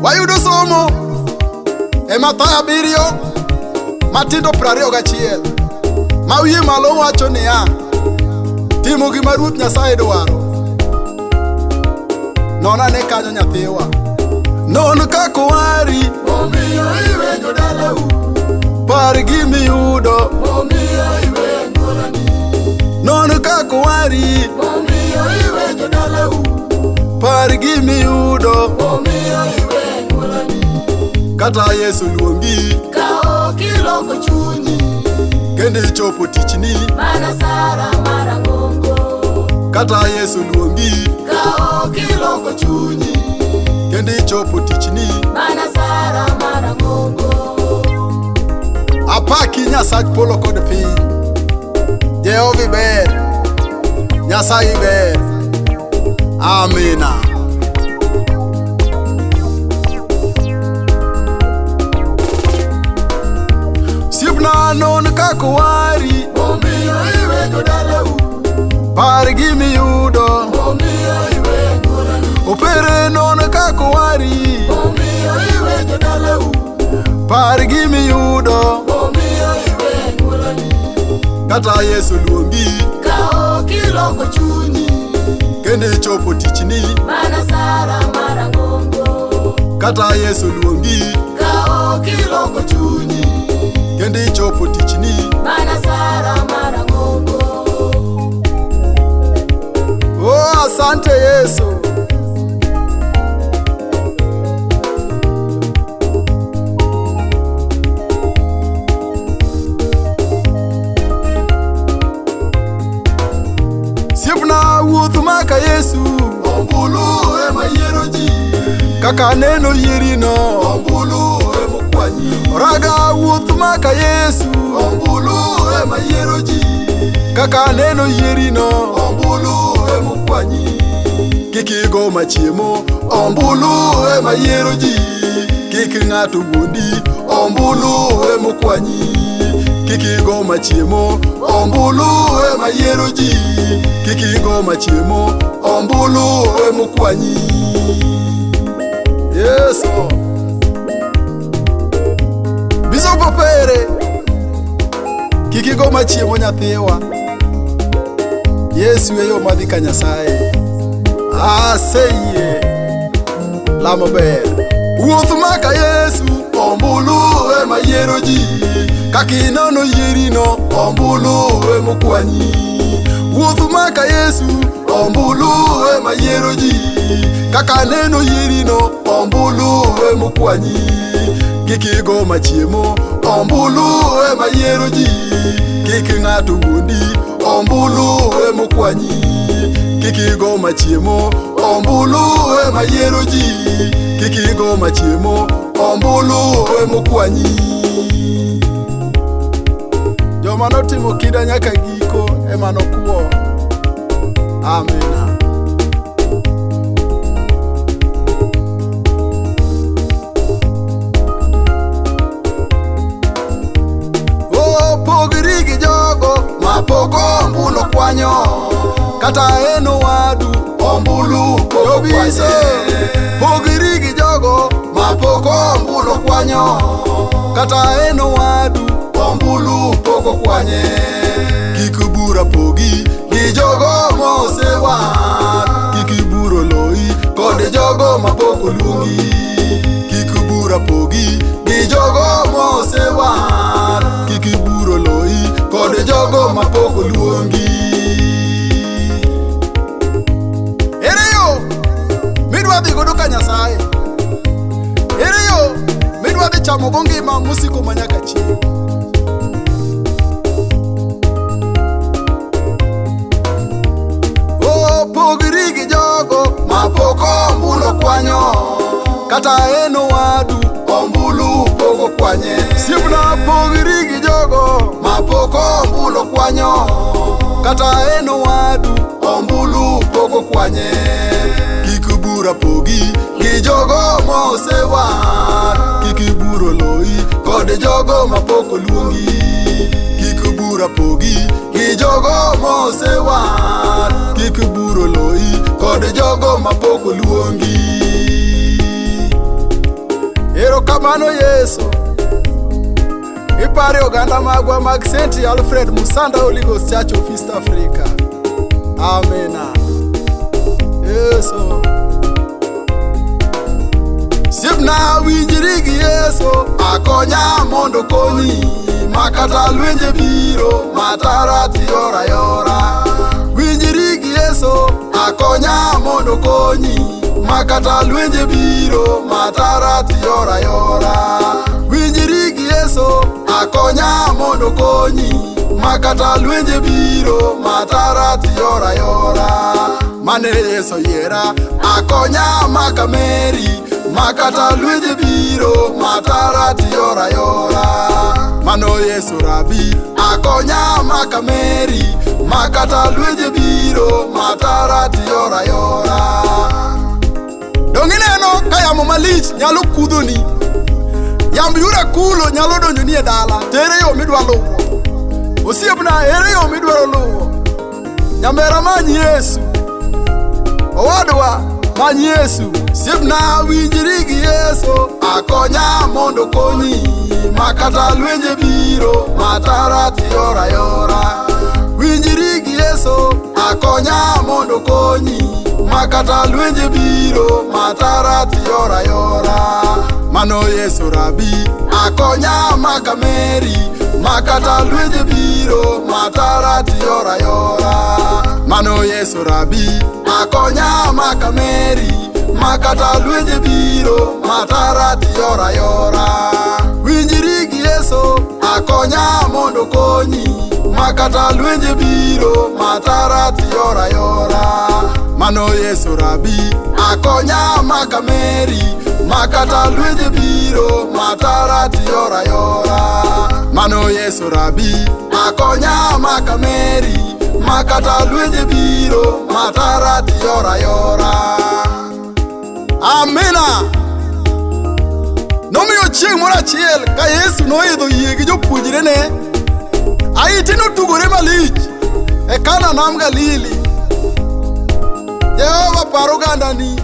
Wayudo somo e Mathayo 7 matindo 21 ma wiye malo wacho niya, timo gima Ruoth Nyasaye dwaro. Nonane kanyo nyathiwa, non kaka wari omiyo iweyo dalau, par gimiyudo omiyo iweyo anyuolani, non kaka wari omiyo iweyo dalau, par gimiyudo omiyo iweyo anyuolani. Kata Yesu luongi Ka ok iloko chunyi kendo ichopo tichni, mana Sara marang'ongo. kata Yesu luongi Ka ok iloko chunyi kendo ichopo tichni, mana Sara marang'ongo. apaki Nyasach polo kod piny. Jehova ber, Nyasaye ber. Amina. Siepna, non kaka wari Omiyo iweyo dalau, par gimiyudo, omiyo iweyo anyuolani, opere non kaka wari omiyo iweyo dalau, par gimiyudo, omiyo iweyo anyuolani. kata Yesu luongi Ka ok iloko chunyi kendo ichopo tichni, mana Sara marang'ongo. kata Yesu luongi Ka ok iloko chunyi kendo ichopo tichni, mana Sara marang'ongo. oh asante Yesu. Siepna, wuoth maka Yesu Ombulu ema yiero ji, kaka neno yierino, ombulu ema okwanyi, raga wuoth maka Yesu ombulu ema yiero ji, kaka neno yierino, ombulu ema okwanyi, kik igo machiemo, ombulu ema yiero ji, kik ng'ato wuondi, ombulu ema okwanyi, kik igo machiemo, ombulu ema yiero ji, kik igo machiemo, ombulu ema okwanyi. Yesu. Bishop opere, kik igo machiemo nyathiwa. Yesu e yo madhi ka Nyasaye. Aseyie lamo ber. Wuoth maka Yesu, Ombulu ema yiero ji, kaka inono yierino, ombulu ema okwanyi, wuoth maka Yesu, ombulu ema yiero ji, kaka neno yierino, ombulu ema okwanyi, kik igo machiemo, ombulu ema yiero ji, kik ng'ato wuondi, ombulu ema okwanyi, kik igo machiemo, ombulu ema yiero ji, kik igo machiemo, ombulu ema okwanyi. joma notimo kinda nyaka giko ema nokuo. Amina. Oh, pogri gi jogo Mapok ombulu kwanyo, kata eno wadu, ombulu pok Jobiso, okwanye, pogri gi jogo mapok ombulu kwanyo, kata eno wadu, ombulu pok okwanye, kik bura pogi gi jogo mosewar, kik buro loi kod jogo mapok oluongi, kik bura pogi gi jogo mosewar, kik buro loi kod jogo mapok oluongi. ere yo midwa dhi godo ka Nyasaye, ere yo midwa dhi chamo go ngima mosiko manyaka chieng'. Oh, pogri gi jogo Mapok ombulu kwanyo, kata eno wadu, ombulu pok okwanye, siepna, pogri gi jogo mapok ombulu kwanyo, kata eno wadu, ombulu pok okwanye, kik bura pogi gi jogo mosewar, kik buro loi kod jogo mapok oluongi, kik bura pogi gi jogo mosewar, kik buro loi kod jogo mapok oluongi. mano Yesu. Ipare oganda magwa mag St. Alfred Musanda Holy Ghost Church of East Africa. Amena. Yesu. Sibna winjiri gi Yesu akonya mondo konyi makata lwenje biro matara tiora yora. Winjiri gi Yesu akonya mondo konyi makata lwenje biro matara tiora yora. Winjiri gi Yesu akonya mondo konyi makata lwenje biro matara tiora yora. Mane Yesu yera akonya makameri makata lwenje biro matara tiora yora. Mano Yesu Rabi akonya makameri makata lwenje biro matara tiora yora. Dongineno kayamo malich nyalo kudhoni. Yamb yura kulo nyalo donjoni e dala. Tere yo midwa luwo. Osiepna ere yo midwaro luwo. Nyambera manyi Yesu. Owadwa manyi Yesu. Siepna winjiri gi Yesu akonya mondo konyi makata lwenje biro matara tiora yora. Winjiri gi Yesu akonya mondo konyi makata lwenje biro matara tiora yora. Mano Yesu Rabi akonya makameri makata lwenje biro matara tiora yora. Mano Yesu Rabi akonya makameri makata lwenje biro matara tiora yora. Winjiri gi Yesu akonya mondo konyi makata lwenje biro matara tiora yora. Mano Yesu Rabi akonya makameri makata lwenje biro matara tiora yora. Mano Yesu Rabi akonya makameri makata lwenje biro matara tiora yora. Amina. Nomiyo chieng' moro achiel ka Yesu noidho yie gi jopuonjrene, Ahiti notugore malich e Kana nam Galili. Jehova paro ogandani